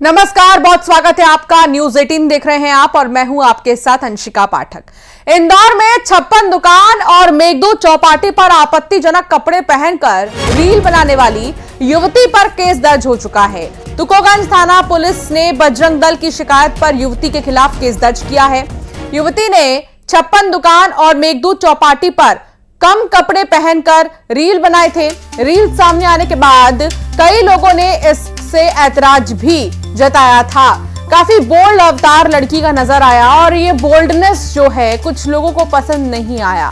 नमस्कार, बहुत स्वागत है आपका। न्यूज 18 देख रहे हैं आप और मैं हूं आपके साथ अंशिका पाठक। इंदौर में 56 दुकान और मेघदूत चौपाटी पर आपत्तिजनक कपड़े पहनकर रील बनाने वाली युवती पर केस दर्ज हो चुका है। तुकोगंज थाना पुलिस ने बजरंग दल की शिकायत पर युवती के खिलाफ केस दर्ज किया है। युवती ने 56 दुकान और मेघदूत चौपाटी पर कम कपड़े पहनकर रील बनाए थे। रील सामने आने के बाद कई लोगों ने इससे ऐतराज भी जताया था। काफी बोल्ड अवतार लड़की का नजर आया और ये बोल्डनेस जो है कुछ लोगों को पसंद नहीं आया।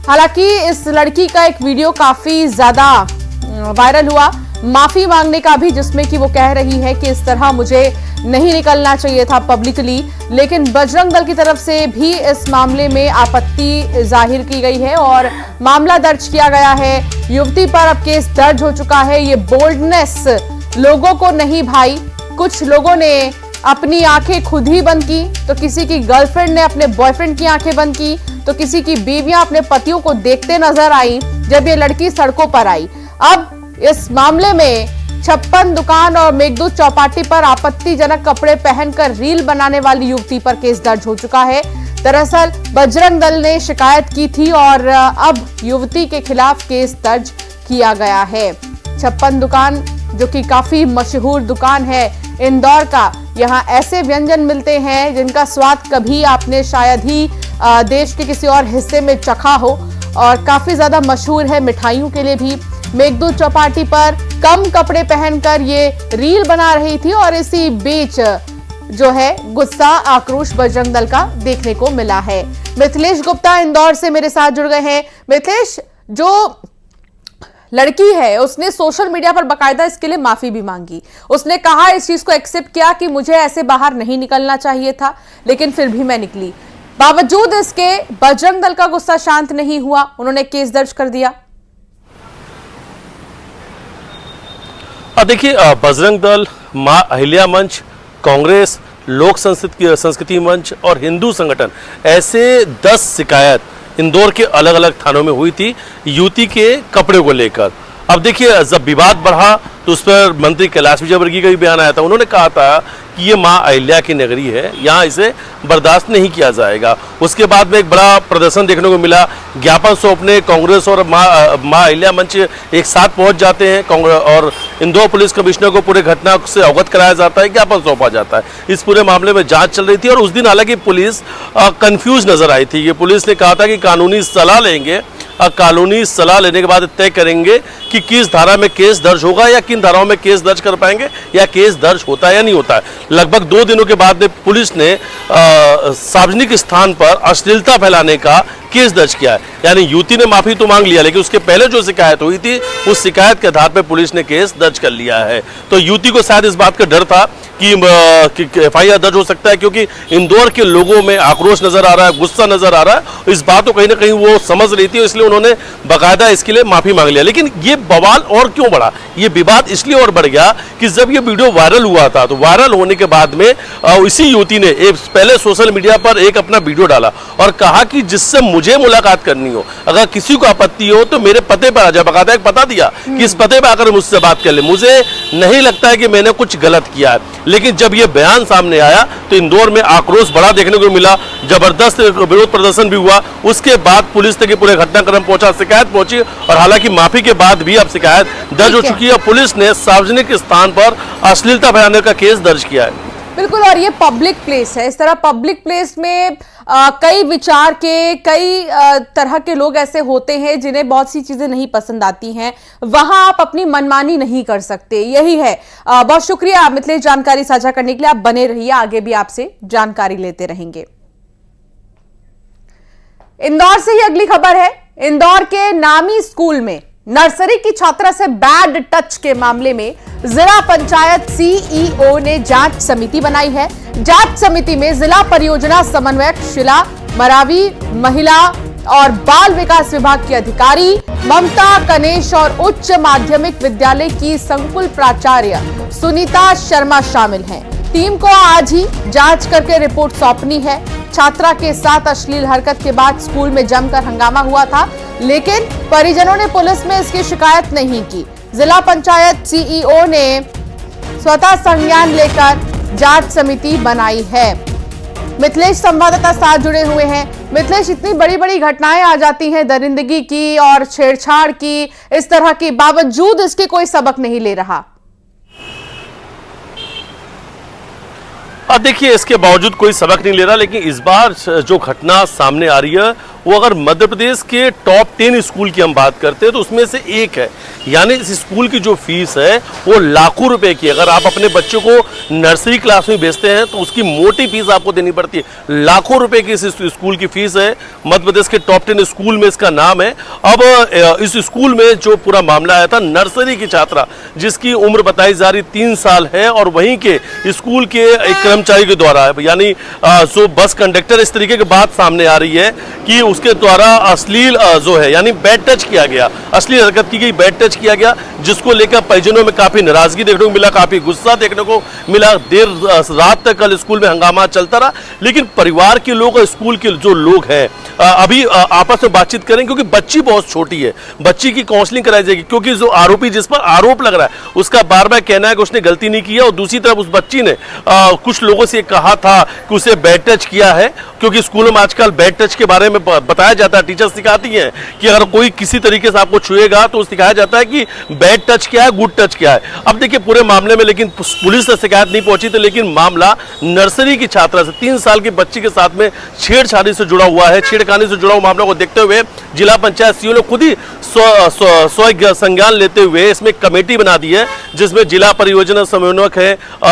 हालांकि इस लड़की का एक वीडियो काफी ज्यादा वायरल हुआ, माफी मांगने का भी, जिसमें कि वो कह रही है कि इस तरह मुझे नहीं निकलना चाहिए था पब्लिकली। लेकिन बजरंग दल की तरफ से भी इस मामले में आपत्ति जाहिर की गई है और मामला दर्ज किया गया है। युवती पर अब केस दर्ज हो चुका है। ये बोल्डनेस लोगों को नहीं भाई। कुछ लोगों ने अपनी आंखें खुद ही बंद की, तो किसी की गर्लफ्रेंड ने अपने बॉयफ्रेंड की आंखें बंद की, तो किसी की बीवियां अपने पतियों को देखते नजर आई जब ये लड़की सड़कों पर आई। अब इस मामले में 56 दुकान और मेघदूत चौपाटी पर आपत्तिजनक कपड़े पहनकर रील बनाने वाली युवती पर केस दर्ज हो चुका है। दरअसल बजरंग दल ने शिकायत की थी और अब युवती के खिलाफ केस दर्ज किया गया है। 56 दुकान जो कि काफी मशहूर दुकान है इंदौर का, यहाँ ऐसे व्यंजन मिलते हैं जिनका स्वाद कभी आपने शायद ही देश के किसी और हिस्से में चखा हो और काफी ज्यादा मशहूर है मिठाइयों के लिए भी। मेघदूत चौपाटी पर कम कपड़े पहनकर ये रील बना रही थी और इसी बीच जो है गुस्सा आक्रोश बजरंग दल का देखने को मिला है। मिथिलेश गुप्ता इंदौर से मेरे साथ जुड़ गए हैं। मिथिलेश, जो लड़की है उसने सोशल मीडिया पर बकायदा इसके लिए माफी भी मांगी। उसने कहा, इस चीज को एक्सेप्ट किया कि मुझे ऐसे बाहर नहीं निकलना चाहिए था, लेकिन फिर भी मैं निकली। बावजूद इसके बजरंग दल का गुस्सा शांत नहीं हुआ, उन्होंने केस दर्ज कर दिया। देखिए, बजरंग दल, मां अहिल्या मंच, कांग्रेस, लोक संस्कृति मंच और हिंदू संगठन, ऐसे 10 शिकायत इंदौर के अलग अलग थानों में हुई थी युवती के कपड़े को लेकर। अब देखिए, जब विवाद बढ़ा तो उस पर मंत्री कैलाश विजयवर्गीय का भी बयान आया था। उन्होंने कहा था कि ये मां अहिल्या की नगरी है, यहाँ इसे बर्दाश्त नहीं किया जाएगा। उसके बाद में एक बड़ा प्रदर्शन देखने को मिला। ज्ञापन सौंपने कांग्रेस और मां अहिल्या मंच एक साथ पहुंच जाते हैं और इंदौर पुलिस कमिश्नर को पूरे घटना से अवगत कराया जाता है, ज्ञापन सौंपा जाता है। इस पूरे मामले में जांच चल रही थी और उस दिन हालांकि पुलिस कंफ्यूज नजर आई थी। ये पुलिस ने कहा था कि कानूनी सलाह लेंगे, कानूनी सलाह लेने के बाद तय करेंगे कि किस धारा में केस दर्ज होगा या किन धाराओं में केस दर्ज कर पाएंगे या केस दर्ज होता है या नहीं होता है। लगभग 2 दिनों के बाद में पुलिस ने सार्वजनिक स्थान पर अश्लीलता फैलाने का केस दर्ज किया है। यानी युवती ने माफी तो मांग लिया, लेकिन उसके पहले जो शिकायत हुई थी उस शिकायत के आधार पर पुलिस ने केस दर्ज कर लिया है। तो युवती को शायद इस बात का डर था कि FIR दर्ज हो सकता है, क्योंकि इंदौर के लोगों में आक्रोश नजर आ रहा है, गुस्सा नजर आ रहा है। इस बात को कहीं ना कहीं वो समझ रही थी, इसलिए उन्होंने बाकायदा इसके लिए माफी मांग लिया। लेकिन ये बवाल और क्यों बढ़ा, ये विवाद इसलिए और बढ़ गया कि जब ये वीडियो वायरल हुआ था तो वायरल होने के बाद में इसी युवती ने पहले सोशल मीडिया पर एक अपना वीडियो डाला और कहा कि जिससे मुझे मुलाकात करनी हो, अगर किसी को आपत्ति हो तो मेरे पते पर आ जाए। बाकायदा एक पता दिया कि इस पते पर आकर मुझसे बात कर ले, मुझे नहीं लगता है कि मैंने कुछ गलत किया है। लेकिन जब ये बयान सामने आया तो इंदौर में आक्रोश बड़ा देखने को मिला, जबरदस्त विरोध प्रदर्शन भी हुआ। उसके बाद पुलिस तक पूरे घटनाक्रम पहुंचा, शिकायत पहुंची और हालांकि माफी के बाद भी अब शिकायत दर्ज हो चुकी है। पुलिस ने सार्वजनिक स्थान पर अश्लीलता फैलाने का केस दर्ज किया है। बिल्कुल, और ये पब्लिक प्लेस है। इस तरह पब्लिक प्लेस में कई विचार के, कई तरह के लोग ऐसे होते हैं जिन्हें बहुत सी चीजें नहीं पसंद आती हैं। वहां आप अपनी मनमानी नहीं कर सकते, यही है। बहुत शुक्रिया मिथिलेश जानकारी साझा करने के लिए। आप बने रहिए, आगे भी आपसे जानकारी लेते रहेंगे। इंदौर से ही अगली खबर है। इंदौर के नामी स्कूल में नर्सरी की छात्रा से बैड टच के मामले में जिला पंचायत CEO ने जांच समिति बनाई है। जांच समिति में जिला परियोजना समन्वयक शिला मरावी, महिला और बाल विकास विभाग की अधिकारी ममता कनेश और उच्च माध्यमिक विद्यालय की संकुल प्राचार्य सुनीता शर्मा शामिल हैं। टीम को आज ही जांच करके रिपोर्ट सौंपनी है। छात्रा के साथ अश्लील हरकत के बाद स्कूल में जमकर हंगामा हुआ था, लेकिन परिजनों ने पुलिस में इसकी शिकायत नहीं की। जिला पंचायत CEO ने स्वतः संज्ञान लेकर जांच समिति बनाई है। मिथिलेश संवाददाता साथ जुड़े हुए हैं। मिथिलेश, इतनी बड़ी बड़ी घटनाएं आ जाती हैं दरिंदगी की और छेड़छाड़ की, इस तरह की, बावजूद इसके कोई सबक नहीं ले रहा। देखिए, इसके बावजूद कोई सबक नहीं ले रहा, लेकिन इस बार जो घटना सामने आ रही है वो अगर मध्य प्रदेश के टॉप 10 स्कूल की हम बात करते हैं तो उसमें से एक है। यानी इस स्कूल की जो फीस है वो लाखों रुपए की। अगर आप अपने बच्चों को नर्सरी क्लास में भेजते हैं तो उसकी मोटी फीस आपको देनी पड़ती है। लाखों रुपए की इस स्कूल की फीस है। मध्य प्रदेश के टॉप 10 स्कूल में इसका नाम है। अब इस स्कूल में जो पूरा मामला आया था, नर्सरी की छात्रा जिसकी उम्र बताई जा रही 3 साल है और वहीं के स्कूल के एक कर्मचारी के द्वारा, यानी जो बस कंडक्टर, इस तरीके की बात सामने आ रही है कि उसके द्वारा अश्लील जो है यानी बैड टच किया गया, अश्लील हरकत की गई, बैड टच किया गया, जिसको लेकर परिजनों में काफी नाराजगी देखने को मिला, काफी गुस्सा देखने को मिला। देर रात तक कल स्कूल में हंगामा चलता रहा, लेकिन परिवार के लोग और स्कूल के जो लोग हैं अभी आपस में बातचीत करें, क्योंकि बच्ची बहुत छोटी है, बच्ची की काउंसलिंग कराई जाएगी, क्योंकि जो आरोपी जिस पर आरोप लग रहा है उसका बार बार कहना है कि उसने गलती नहीं की है, और दूसरी तरफ उस बच्ची ने कुछ लोगों से कहा था कि उसे बैड टच किया है, क्योंकि स्कूलों में आजकल बैड टच के बारे में बताया जाता है, टीचर्स सिखाती हैं कि अगर कोई किसी तरीके से आपको छुएगा तो सिखाया जाता है कि बैड टच क्या है, गुड टच क्या है। अब देखिए पूरे मामले में लेकिन पुलिस से शिकायत नहीं पहुंची थी, लेकिन मामला नर्सरी की छात्रा से 3 साल की बच्ची के साथ में छेड़छाड़ी से जुड़ा हुआ है। छेड़खानी से जुड़ा हुआ मामला को देखते हुए जिला पंचायत सीईओ ने खुद ही स्व संज्ञान लेते हुए इसमें कमेटी बना दी है, जिसमें जिला परियोजना समन्वयक है,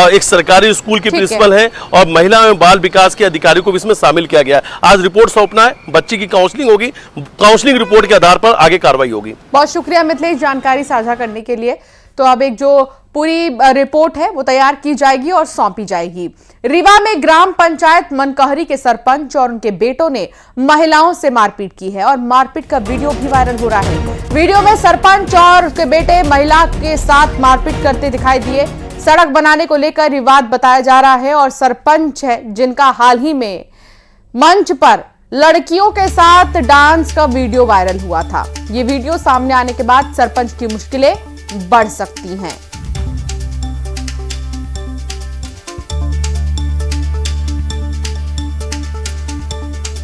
एक सरकारी स्कूल की प्रिंसिपल है और महिला एवं बाल विकास के अधिकारी को भी इसमें शामिल किया गया है। आज रिपोर्ट सौंपना है, बच्ची की काउंसलिंग होगी, काउंसलिंग रिपोर्ट के आधार पर आगे कार्रवाई होगी। बहुत शुक्रिया मिथिलेश जानकारी साझा करने के लिए। तो अब एक जो पूरी रिपोर्ट है वो तैयार की जाएगी और सौंपी जाएगी। रीवा में ग्राम पंचायत मनकहरी के सरपंच और उनके बेटों ने महिलाओं से मारपीट की है और मारपीट का वीडियो भी वायरल हो रहा है। वीडियो में सरपंच और उसके बेटे महिला के साथ मारपीट करते दिखाई दिए। सड़क बनाने को लेकर विवाद बताया जा रहा है और सरपंच है जिनका हाल ही में मंच पर लड़कियों के साथ डांस का वीडियो वायरल हुआ था। ये वीडियो सामने आने के बाद सरपंच की मुश्किलें बढ़ सकती हैं।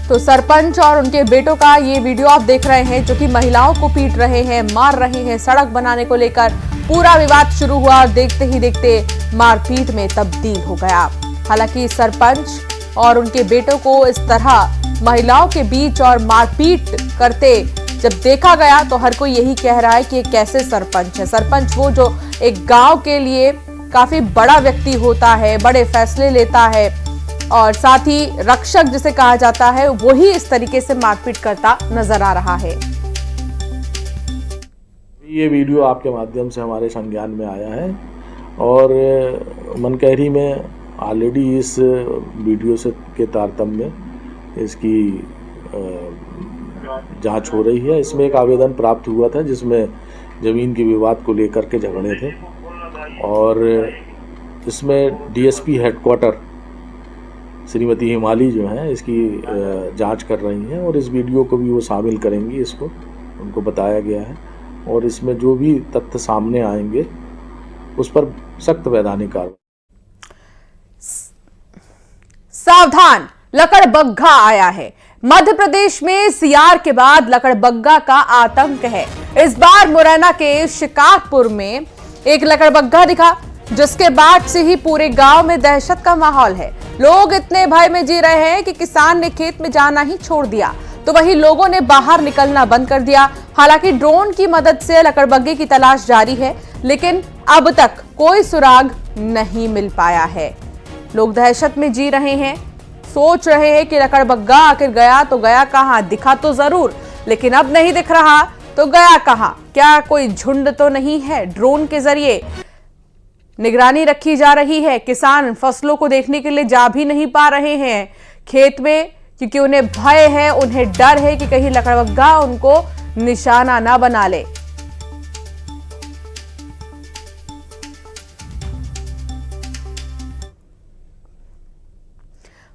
तो सरपंच और उनके बेटों का ये वीडियो आप देख रहे हैं, जो कि महिलाओं को पीट रहे हैं, मार रहे हैं। सड़क बनाने को लेकर पूरा विवाद शुरू हुआ और देखते ही देखते मारपीट में तब्दील हो गया। हालांकि सरपंच और उनके बेटों को इस तरह महिलाओं के बीच और मारपीट करते जब देखा गया तो हर कोई यही कह रहा है कि कैसे सरपंच है। सरपंच वो जो एक गांव के लिए काफी बड़ा व्यक्ति होता है, बड़े फैसले लेता है और साथ ही रक्षक जिसे कहा जाता है, वही इस तरीके से मारपीट करता नजर आ रहा है। ये वीडियो आपके माध्यम से हमारे संज्ञान में आया है और मनकहरी में ऑलरेडी इस वीडियो से के तारतम्य इसकी जांच हो रही है। इसमें एक आवेदन प्राप्त हुआ था जिसमें ज़मीन के विवाद को लेकर के झगड़े थे और इसमें डीएसपी हेडक्वार्टर श्रीमती हिमाली जो हैं इसकी जांच कर रही हैं और इस वीडियो को भी वो शामिल करेंगी, इसको उनको बताया गया है और इसमें जो भी तथ्य सामने आएंगे उस पर सख्त वैधानिक कार्रवाई। सावधान, लकड़बग्घा आया है। मध्य प्रदेश में सियार के बाद लकड़बग्घा का आतंक है। इस बार मुरैना के शिकारपुर में एक लकड़बग्घा दिखा, जिसके बाद से ही पूरे गांव में दहशत का माहौल है। लोग इतने भय में जी रहे हैं कि किसान ने खेत में जाना ही छोड़ दिया, तो वहीं लोगों ने बाहर निकलना बंद कर दिया। हालांकि ड्रोन की मदद से लकड़बग्घे की तलाश जारी है, लेकिन अब तक कोई सुराग नहीं मिल पाया है। लोग दहशत में जी रहे हैं, सोच रहे हैं कि लकड़बग्घा आखिर गया तो गया कहां? दिखा तो जरूर, लेकिन अब नहीं दिख रहा तो गया कहां? क्या कोई झुंड तो नहीं है? ड्रोन के जरिए निगरानी रखी जा रही है। किसान फसलों को देखने के लिए जा भी नहीं पा रहे हैं खेत में, क्योंकि उन्हें भय है, उन्हें डर है कि कहीं लकड़बग्घा उनको निशाना ना बना ले।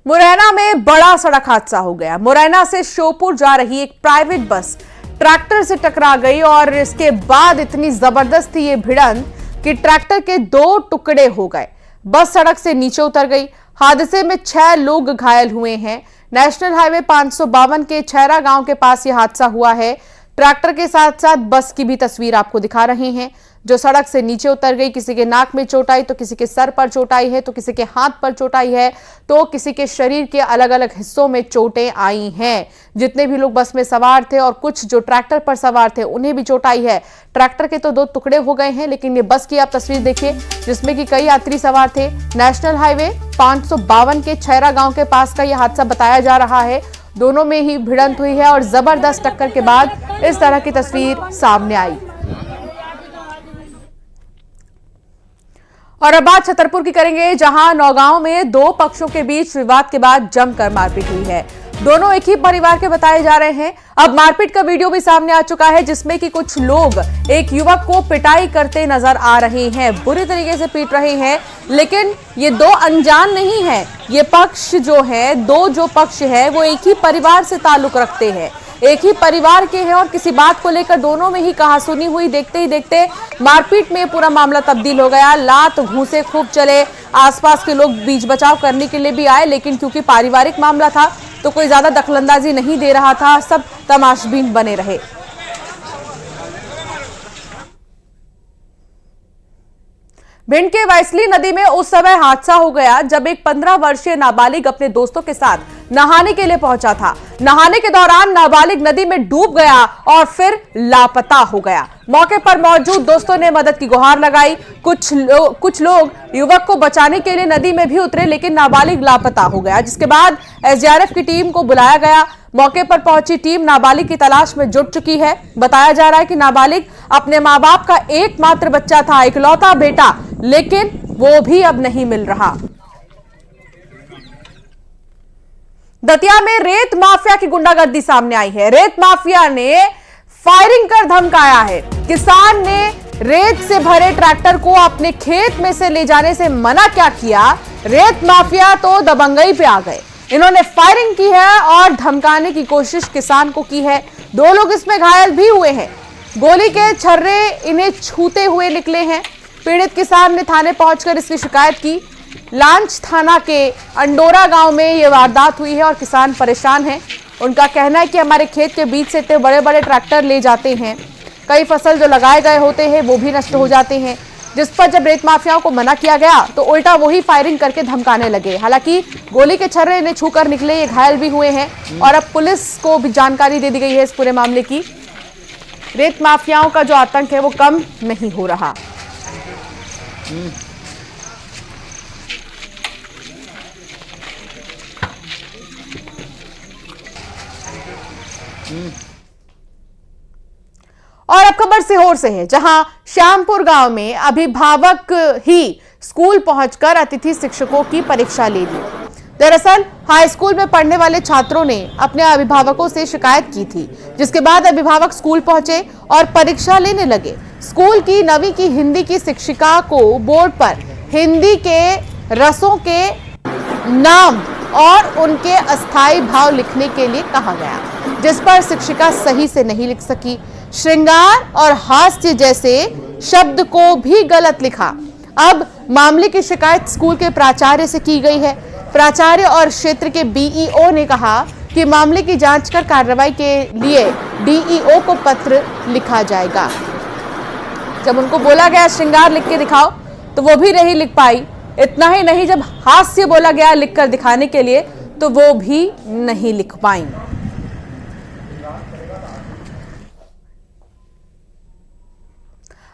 मुरैना में बड़ा सड़क हादसा हो गया। मुरैना से श्योपुर जा रही एक प्राइवेट बस ट्रैक्टर से टकरा गई और इसके बाद इतनी जबरदस्त थी ये भिड़ंत कि ट्रैक्टर के 2 टुकड़े हो गए। बस सड़क से नीचे उतर गई। हादसे में 6 लोग घायल हुए हैं। नेशनल हाईवे 552 के छैरा गांव के पास यह हादसा हुआ है। ट्रैक्टर के साथ साथ बस की भी तस्वीर आपको दिखा रहे हैं, जो सड़क से नीचे उतर गई। किसी के नाक में चोट आई तो किसी के सर पर चोट आई है, तो किसी के हाथ पर चोट आई है, तो किसी के शरीर के अलग अलग हिस्सों में चोटें आई हैं। जितने भी लोग बस में सवार थे और कुछ जो ट्रैक्टर पर सवार थे उन्हें भी चोट आई है। ट्रैक्टर के तो 2 टुकड़े हो गए हैं, लेकिन ये बस की आप तस्वीर देखिए जिसमें कि कई यात्री सवार थे। नेशनल हाईवे 552 के छैरा गांव के पास का यह हादसा बताया जा रहा है। दोनों में ही भिड़ंत हुई है और जबरदस्त टक्कर के बाद इस तरह की तस्वीर सामने आई। और अब बात छतरपुर की करेंगे, जहां नौगांव में 2 पक्षों के बीच विवाद के बाद जमकर मारपीट हुई है। दोनों एक ही परिवार के बताए जा रहे हैं। अब मारपीट का वीडियो भी सामने आ चुका है, जिसमें कि कुछ लोग एक युवक को पिटाई करते नजर आ रहे हैं, बुरी तरीके से पीट रहे हैं। लेकिन ये 2 अनजान नहीं है। ये पक्ष जो है, 2 जो पक्ष है वो एक ही परिवार से ताल्लुक रखते हैं, एक ही परिवार के हैं और किसी बात को लेकर दोनों में ही कहासुनी हुई। देखते ही देखते मारपीट में पूरा मामला तब्दील हो गया। लात घूंसे खूब चले। आसपास के लोग बीच बचाव करने के लिए भी आए, लेकिन क्योंकि पारिवारिक मामला था तो कोई ज्यादा दखलंदाजी नहीं दे रहा था, सब तमाशबीन बने रहे। भिंड के वैसली नदी में उस समय हादसा हो गया जब एक 15 वर्षीय नाबालिग अपने दोस्तों के साथ नहाने के लिए पहुंचा था। नहाने के दौरान नाबालिग नदी में डूब गया और फिर लापता हो गया। मौके पर मौजूद दोस्तों ने मदद की गुहार लगाई। कुछ लोग युवक को बचाने के लिए नदी में भी उतरे, लेकिन नाबालिग लापता हो गया, जिसके बाद एसडीआरएफ की टीम को बुलाया गया। मौके पर पहुंची टीम नाबालिग की तलाश में जुट चुकी है। बताया जा रहा है कि नाबालिग अपने मां बाप का एकमात्र बच्चा था, इकलौता बेटा, लेकिन वो भी अब नहीं मिल रहा। दतिया में रेत माफिया की गुंडागर्दी सामने आई है। रेत माफिया ने फायरिंग कर धमकाया है। किसान ने रेत से भरे ट्रैक्टर को अपने खेत में से ले जाने से मना क्या किया, रेत माफिया तो दबंगई पे आ गए। इन्होंने फायरिंग की है और धमकाने की कोशिश किसान को की है। 2 लोग इसमें घायल भी हुए हैं। गोली के छर्रे इन्हें छूते हुए निकले हैं। पीड़ित किसान ने थाने पहुंचकर इसकी शिकायत की। लांच थाना के अंडोरा गांव में यह वारदात हुई है और किसान परेशान हैं। उनका कहना है कि हमारे खेत के बीच से इतने बड़े बड़े ट्रैक्टर ले जाते हैं, कई फसल जो लगाए गए होते हैं वो भी नष्ट हो जाते हैं। जिस पर जब रेत माफियाओं को मना किया गया तो उल्टा वही फायरिंग करके धमकाने लगे। हालांकि गोली के छर्रे इन्हें छूकर निकले, ये घायल भी हुए हैं और अब पुलिस को भी जानकारी दे दी गई है इस पूरे मामले की। रेत माफियाओं का जो आतंक है वो कम नहीं हो रहा। और अब खबर सीहोर से है, जहां श्यामपुर गांव में अभिभावक ही स्कूल पहुंचकर अतिथि शिक्षकों की परीक्षा ले ली। दरअसल हाई स्कूल में पढ़ने वाले छात्रों ने अपने अभिभावकों से शिकायत की थी, जिसके बाद अभिभावक स्कूल पहुंचे और परीक्षा लेने लगे। स्कूल की 9वीं की हिंदी की शिक्षिका को बोर्ड पर हिंदी के रसों के नाम और उनके अस्थायी भाव लिखने के लिए कहा गया, जिस पर शिक्षिका सही से नहीं लिख सकी। श्रृंगार और हास्य जैसे शब्द को भी गलत लिखा। अब मामले की शिकायत स्कूल के प्राचार्य से की गई है। प्राचार्य और क्षेत्र के बीईओ ने कहा कि मामले की जांच कर कार्रवाई के लिए डीईओ को पत्र लिखा जाएगा। जब उनको बोला गया श्रृंगार लिख के दिखाओ तो वो भी नहीं लिख पाई। इतना ही नहीं, जब हास्य बोला गया लिखकर दिखाने के लिए तो वो भी नहीं लिख पाई।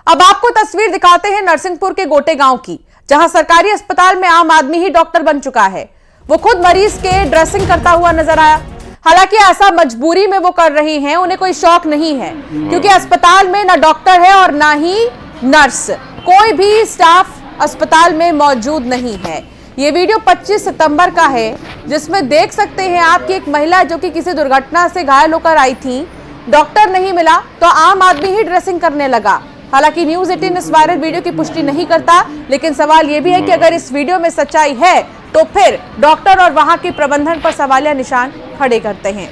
अब आपको तस्वीर दिखाते हैं नरसिंहपुर के गोटे गांव की, जहां सरकारी अस्पताल में आम आदमी ही डॉक्टर बन चुका है। वो खुद मरीज के ड्रेसिंग करता हुआ नजर आया। हालांकि ऐसा मजबूरी में वो कर रही हैं, उन्हें कोई शौक नहीं है, क्योंकि अस्पताल में ना डॉक्टर है और ना ही नर्स, कोई भी स्टाफ अस्पताल में मौजूद नहीं है। ये वीडियो 25 सितंबर का है, जिसमें देख सकते हैं आप कि एक महिला जो कि किसी दुर्घटना से घायल होकर आई थी, डॉक्टर नहीं मिला तो आम आदमी ही ड्रेसिंग करने लगा। हालांकि न्यूज़ 18 इस वायरल वीडियो की पुष्टि नहीं करता, लेकिन सवाल यह भी है कि अगर इस वीडियो में सच्चाई है तो फिर डॉक्टर और वहां के प्रबंधन पर सवालिया निशान खड़े करते हैं।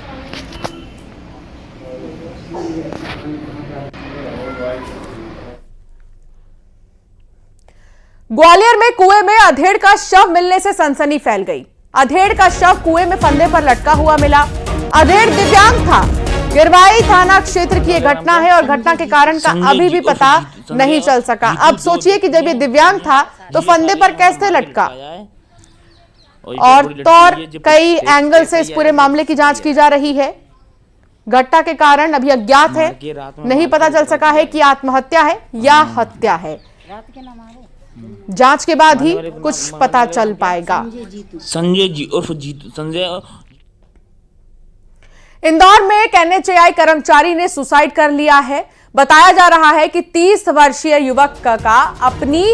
ग्वालियर में कुएं में अधेड़ का शव मिलने से सनसनी फैल गई। अधेड़ का शव कुएं में फंदे पर लटका हुआ मिला। अधेड़ दिव्यांग था। गिरवाई थाना क्षेत्र की यह घटना है और घटना के कारण का अभी भी पता नहीं चल सका। अब सोचिए कि जब ये दिव्यांग था तो फंदे पर कैसे लटका, और तो कई एंगल से इस पूरे मामले की जांच की जा रही है। घटना के कारण अभी अज्ञात है, नहीं पता चल सका है कि आत्महत्या है या हत्या है। जांच के बाद ही कुछ पता चल पाएगा। संजय जी उर्फ जीतू संजय। इंदौर में एक NHAI कर्मचारी ने सुसाइड कर लिया है। बताया जा रहा है कि 30 वर्षीय युवक का अपनी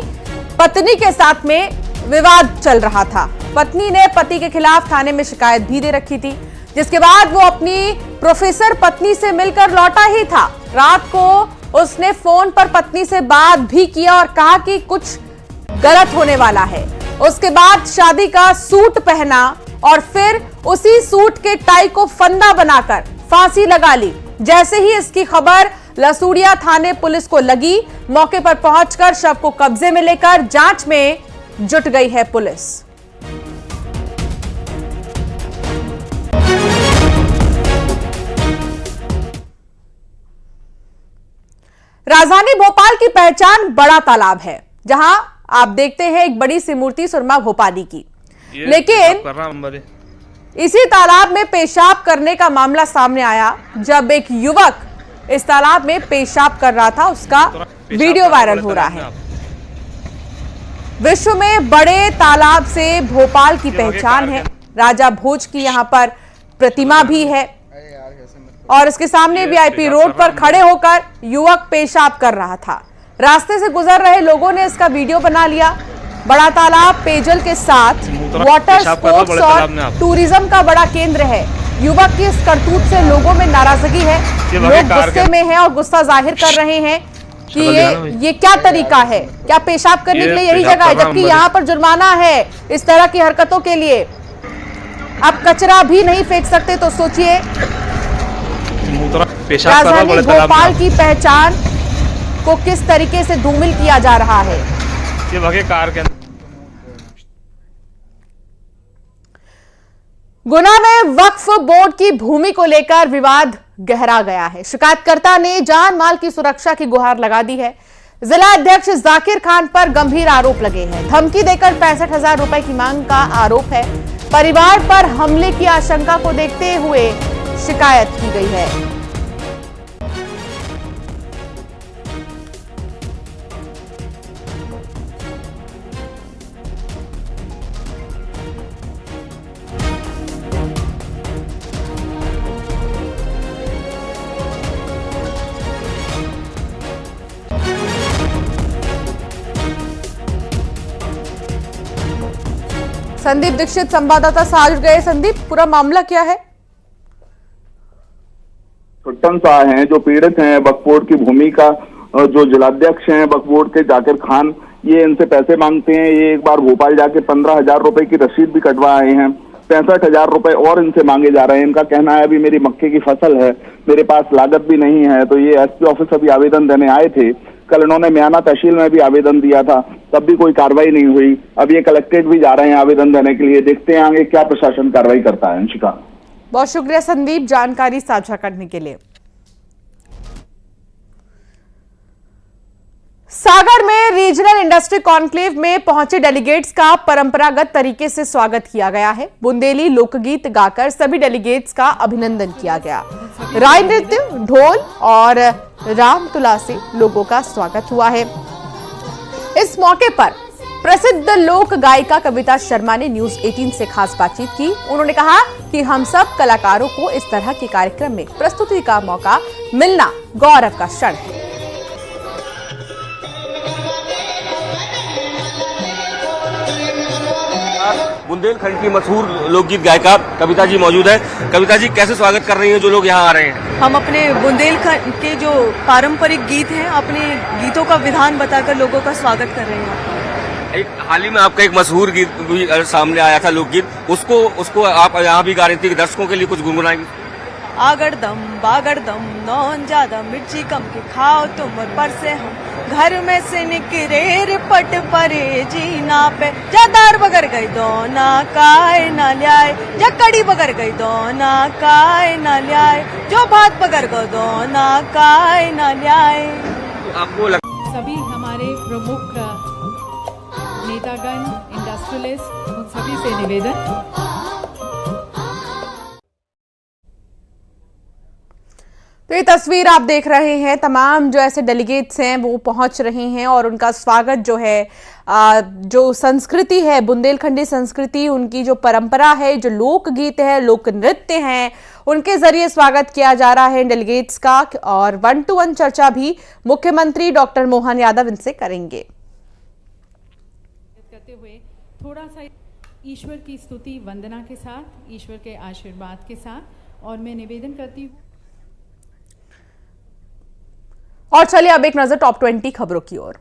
पत्नी के साथ में विवाद चल रहा था। पत्नी ने पति के खिलाफ थाने में शिकायत भी दे रखी थी, जिसके बाद वो अपनी प्रोफेसर पत्नी से मिलकर लौटा ही था। रात को उसने फोन पर पत्नी से बात भी किया और कहा कि कुछ गलत होने वाला है। उसके बाद शादी का सूट पहना और फिर उसी सूट के टाई को फंदा बनाकर फांसी लगा ली। जैसे ही इसकी खबर लसूड़िया थाने पुलिस को लगी, मौके पर पहुंचकर शव को कब्जे में लेकर जांच में जुट गई है पुलिस। राजधानी भोपाल की पहचान बड़ा तालाब है, जहां आप देखते हैं एक बड़ी सी मूर्ति सुरमा भोपाली की। लेकिन इसी तालाब में पेशाब करने का मामला सामने आया जब एक युवक इस तालाब में पेशाब कर रहा था। उसका वीडियो वायरल हो रहा है। विश्व में बड़े तालाब से भोपाल की पहचान है। राजा भोज की यहां पर प्रतिमा भी है और इसके सामने VIP रोड पर खड़े होकर युवक पेशाब कर रहा था। रास्ते से गुजर रहे लोगों ने इसका वीडियो बना लिया। बड़ा तालाब पेयजल के साथ वाटर स्पोर्ट्स और टूरिज्म का बड़ा केंद्र है। युवक की इस करतूत से लोगों में नाराजगी है। लोग गुस्से में हैं और गुस्सा जाहिर कर रहे हैं कि ये क्या तरीका है, क्या पेशाब करने के लिए यही जगह है, जबकि यहाँ पर जुर्माना है इस तरह की हरकतों के लिए। अब कचरा भी नहीं फेंक सकते, तो सोचिए राजधानी भोपाल की पहचान को किस तरीके से धूमिल किया जा रहा है। गुना में वक्फ बोर्ड की भूमि को लेकर विवाद गहरा गया है। शिकायतकर्ता ने जान माल की सुरक्षा की गुहार लगा दी है। जिला अध्यक्ष जाकिर खान पर गंभीर आरोप लगे हैं। धमकी देकर 65,000 रुपए की मांग का आरोप है। परिवार पर हमले की आशंका को देखते हुए शिकायत की गई है। संदीप दीक्षित संवाददाता से जुड़ गए। संदीप, पूरा मामला क्या है? छुट्टन शाह हैं जो पीड़ित हैं वक्फ बोर्ड की भूमि का, जो जिलाध्यक्ष हैं वक्फ बोर्ड के जाकिर खान, ये इनसे पैसे मांगते हैं। ये एक बार भोपाल जाके 15,000 रुपए की रसीद भी कटवा आए हैं। 65,000 रुपए और इनसे मांगे जा रहे हैं। इनका कहना है अभी मेरी मक्के की फसल है, मेरे पास लागत भी नहीं है। तो ये SP ऑफिस अभी आवेदन देने आए थे। कल इन्होंने म्याना तहसील में भी आवेदन दिया था, तब भी कोई कार्रवाई नहीं हुई। अब ये कलेक्ट्रेट भी जा रहे हैं आवेदन देने के लिए। देखते हैं आगे क्या प्रशासन कार्रवाई करता है। अंशिका, बहुत शुक्रिया संदीप जानकारी साझा करने के लिए। सागर में रीजनल इंडस्ट्री कॉन्क्लेव में पहुंचे डेलीगेट्स का परंपरागत तरीके से स्वागत किया गया है। बुंदेली लोकगीत गाकर सभी डेलीगेट्स का अभिनंदन किया गया। राय नृत्य, ढोल और रामतुला से लोगों का स्वागत हुआ है। इस मौके पर प्रसिद्ध लोक गायिका कविता शर्मा ने न्यूज 18 से खास बातचीत की। उन्होंने कहा कि हम सब कलाकारों को इस तरह के कार्यक्रम में प्रस्तुति का मौका मिलना गौरव का क्षण है। बुंदेलखंड की मशहूर लोकगीत गायिका कविता जी मौजूद है। कविता जी, कैसे स्वागत कर रही हैं जो लोग यहाँ आ रहे हैं? हम अपने बुंदेलखंड के जो पारंपरिक गीत हैं, अपने गीतों का विधान बताकर लोगों का स्वागत कर रहे हैं। एक हाल ही में आपका एक मशहूर गीत भी सामने आया था, लोकगीत, उसको आप यहाँ भी गा रही थी। दर्शकों के लिए कुछ गुनगुनाएंगे? आगड़ दम बागड़ दम, नौन ज्यादा मिर्ची कम के खाओ तुम और पर से हम, घर में से निकरे रिपट परे जीना पे जदार बगर गई दो ना काय ना ल्याय जकड़ी बगर गई दो ना काय ना ल्याय जो भात बगर गो दो ना काय ना ल्याय। आपको सभी हमारे प्रमुख नेतागण, इंडस्ट्रियलिस्ट, उन सभी से निवेदन तो ये तस्वीर आप देख रहे हैं, तमाम जो ऐसे डेलीगेट्स हैं वो पहुंच रहे हैं और उनका स्वागत जो है जो संस्कृति है, बुंदेलखंडी संस्कृति, उनकी जो परंपरा है, जो लोकगीत है, लोक नृत्य हैं, उनके जरिए स्वागत किया जा रहा है डेलीगेट्स का। और 1-to-1 चर्चा भी मुख्यमंत्री डॉक्टर मोहन यादव इनसे करेंगे। करते हुए थोड़ा सा ईश्वर की स्तुति वंदना के साथ, ईश्वर के आशीर्वाद के साथ, और मैं निवेदन करती हूँ। और चलिए अब एक नजर टॉप 20 खबरों की ओर।